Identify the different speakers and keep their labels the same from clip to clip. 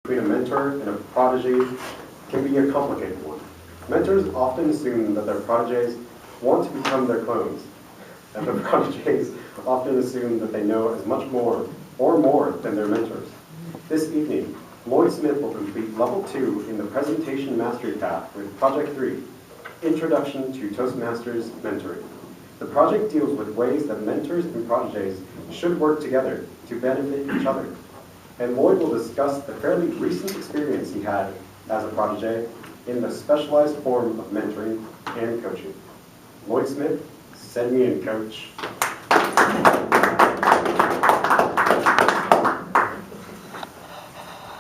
Speaker 1: between a mentor and a protege can be a complicated one. Mentors often assume that their proteges want to become their clones, and the proteges often assume that they know as much more or more than their mentors. This evening, Lloyd Smith will complete Level 2 in the Presentation Mastery Path with Project 3, Introduction to Toastmasters Mentoring. The project deals with ways that mentors and proteges should work together to benefit each other. And Lloyd will discuss the fairly recent experience he had as a protege in the specialized form of mentoring and coaching. Lloyd Smith, send me in, coach.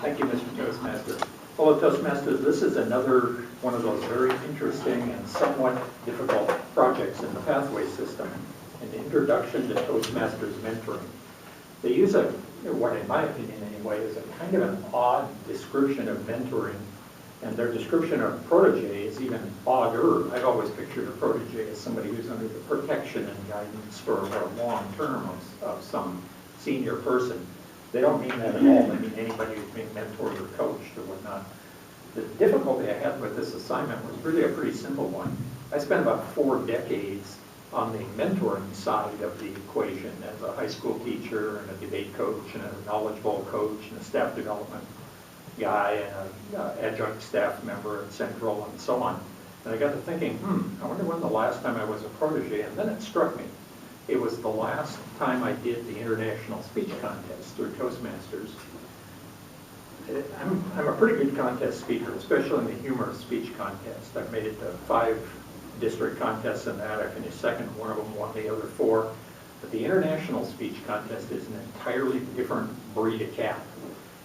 Speaker 2: Thank you, Mr. Toastmaster. Fellow Toastmasters, this is another one of those very interesting and somewhat difficult projects in the pathway system, an introduction to Toastmasters mentoring. They use what in my opinion anyway, is a kind of an odd description of mentoring, and their description of protege is even odder. I've always pictured a protege as somebody who's under the protection and guidance for a long term of some senior person. They don't mean that at all. They mean anybody who's being mentored or coached or whatnot. The difficulty I had with this assignment was really a pretty simple one. I spent about 4 decades on the mentoring side of the equation as a high school teacher and a debate coach and a Knowledge Bowl coach and a staff development guy and an adjunct staff member at Central and so on. And I got to thinking, I wonder when the last time I was a protege, and then it struck me. It was the last time I did the international speech contest through Toastmasters. I'm a pretty good contest speaker, especially in the humorous speech contest. I've made it to 5 district contests in that. I finished second in one of them, won the other 4. But the international speech contest is an entirely different breed of cat.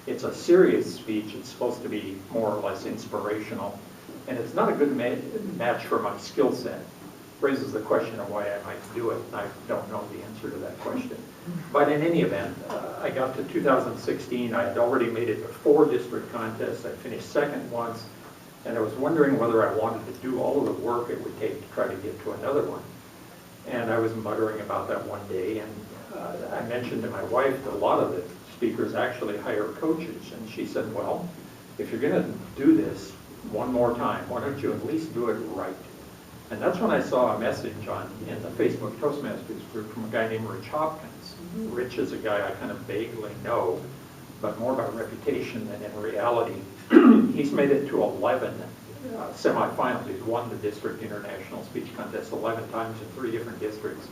Speaker 2: It's a serious speech. It's supposed to be more or less inspirational. And it's not a good match for my skill set. Raises the question of why I might do it. I don't know the answer to that question. But in any event, I got to 2016. I had already made it to 4 district contests. I finished second once. And I was wondering whether I wanted to do all of the work it would take to try to get to another one. And I was muttering about that one day. And I mentioned to my wife that a lot of the speakers actually hire coaches. And she said, well, if you're going to do this one more time, why don't you at least do it right? And that's when I saw a message in the Facebook Toastmasters group from a guy named Rich Hopkins. Rich is a guy I kind of vaguely know, but more by reputation than in reality. He's made it to 11 semifinals. He's won the district international speech contest 11 times in 3 different districts.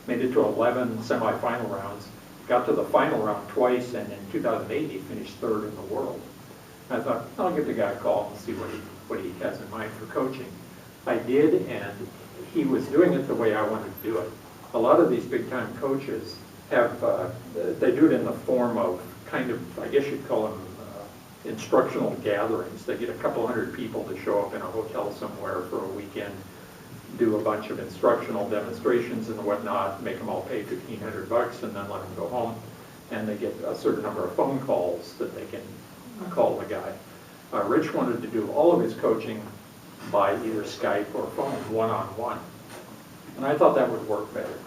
Speaker 2: Made it to 11 semifinal rounds. Got to the final round twice, and in 2008 he finished 3rd in the world. I thought, I'll give the guy a call and see what he has in mind for coaching. I did, and he was doing it the way I wanted to do it. A lot of these big-time coaches have, they do it in the form of kind of, I guess you'd call them instructional gatherings. They get a couple hundred people to show up in a hotel somewhere for a weekend, do a bunch of instructional demonstrations and whatnot, make them all pay $1,500 and then let them go home. And they get a certain number of phone calls that they can call the guy. Rich wanted to do all of his coaching by either Skype or phone, one-on-one. And I thought that would work better.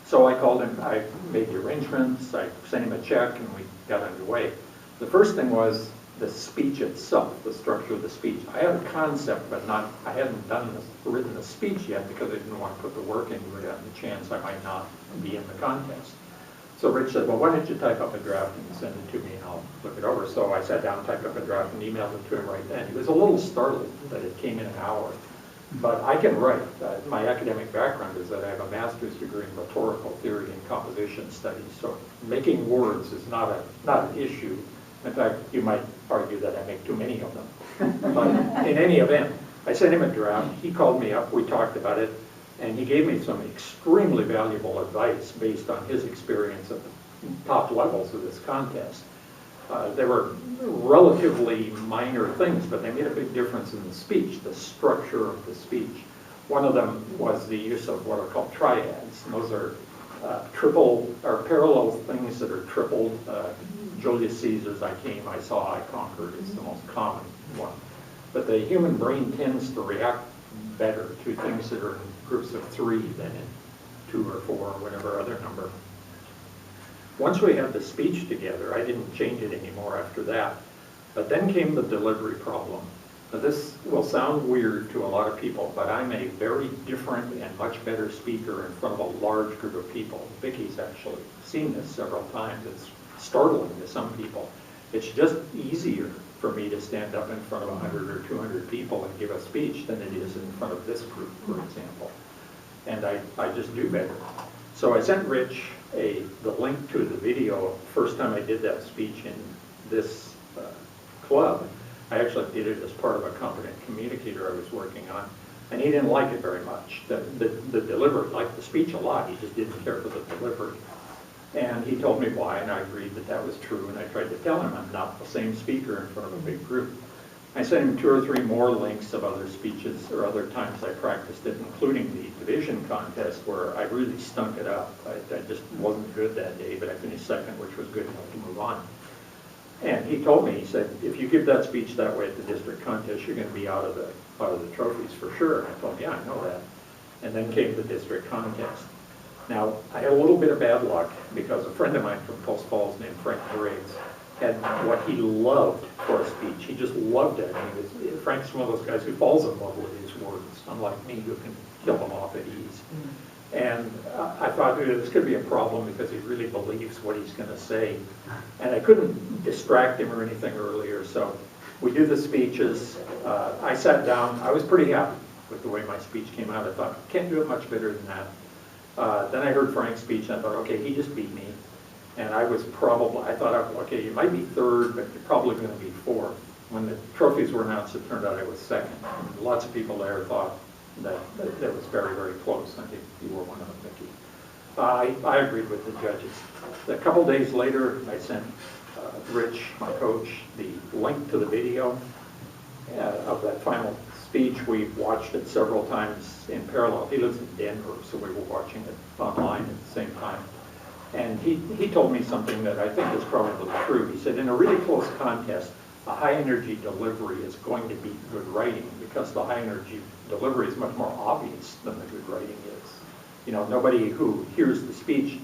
Speaker 2: So I called him, I made the arrangements, I sent him a check, and we got underway. The first thing was the speech itself, the structure of the speech. I had a concept, but I hadn't written the speech yet because I didn't want to put the work into it on the chance I might not be in the contest. So Rich said, well, why don't you type up a draft and send it to me and I'll look it over. So I sat down, typed up a draft, and emailed it to him right then. He was a little startled that it came in an hour. But I can write. My academic background is that I have a master's degree in rhetorical theory and composition studies. So making words is not an issue. In fact, you might argue that I make too many of them. But in any event, I sent him a draft. He called me up. We talked about it. And he gave me some extremely valuable advice based on his experience at the top levels of this contest. They were relatively minor things, but they made a big difference in the speech, the structure of the speech. One of them was the use of what are called triads. And those are triple or parallel things that are tripled. Julius Caesar's I came, I saw, I conquered is the most common one. But the human brain tends to react better to things that are in groups of 3 than in 2 or 4 or whatever other number. Once we had the speech together, I didn't change it anymore after that. But then came the delivery problem. Now, this will sound weird to a lot of people, but I'm a very different and much better speaker in front of a large group of people. Vicky's actually seen this several times. It's startling to some people. It's just easier for me to stand up in front of 100 or 200 people and give a speech than it is in front of this group, for example. And I just do better. So I sent Rich the link to the video. First time I did that speech in this club, I actually did it as part of a competent communicator I was working on, and he didn't like it very much. The delivery, liked the speech a lot, he just didn't care for the delivery. And he told me why, and I agreed that that was true, and I tried to tell him I'm not the same speaker in front of a big group. I sent him 2 or 3 more links of other speeches or other times I practiced it, including the division contest where I really stunk it up. I just wasn't good that day, but I finished second, which was good enough to move on. And he told me, he said, if you give that speech that way at the district contest, you're going to be out of the trophies for sure. And I told him, yeah, I know that. And then came the district contest. Now, I had a little bit of bad luck because a friend of mine from Post Falls named Frank Graves had what he loved for a speech. He just loved it. Frank's one of those guys who falls in love with his words, unlike me who can kill them off at ease. And I thought, this could be a problem because he really believes what he's going to say. And I couldn't distract him or anything earlier, so we do the speeches. I sat down. I was pretty happy with the way my speech came out. I thought, can't do it much better than that. Then I heard Frank's speech, and I thought, okay, he just beat me. And I was probably, I thought, okay, you might be third, but you're probably going to be fourth. When the trophies were announced, it turned out I was second. And lots of people there thought that was very, very close. I think you were one of them, Mickey. I agreed with the judges. A couple days later, I sent Rich, my coach, the link to the video of that final speech. We watched it several times in parallel. He lives in Denver, so we were watching it online at the same time. And he told me something that I think is probably true. He said, in a really close contest, a high-energy delivery is going to beat good writing because the high-energy delivery is much more obvious than the good writing is. You know, nobody who hears the speech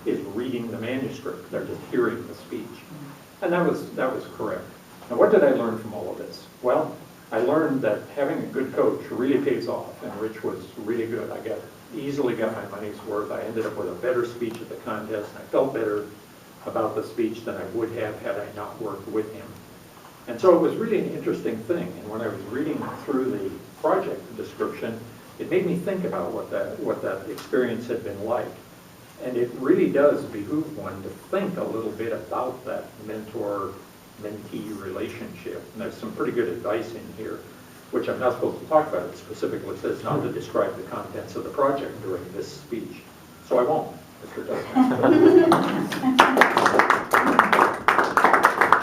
Speaker 2: is reading the manuscript. They're just hearing the speech. And that was correct. Now, what did I learn from all of this? Well, I learned that having a good coach really pays off, and Rich was really good. I easily got my money's worth. I ended up with a better speech at the contest, and I felt better about the speech than I would have had I not worked with him. And so it was really an interesting thing. And when I was reading through the project description, it made me think about what that experience had been like. And it really does behoove one to think a little bit about that mentor-mentee relationship. And there's some pretty good advice in here, which I'm not supposed to talk about. It specifically says not to describe the contents of the project during this speech. So I won't, Mr. Dustin.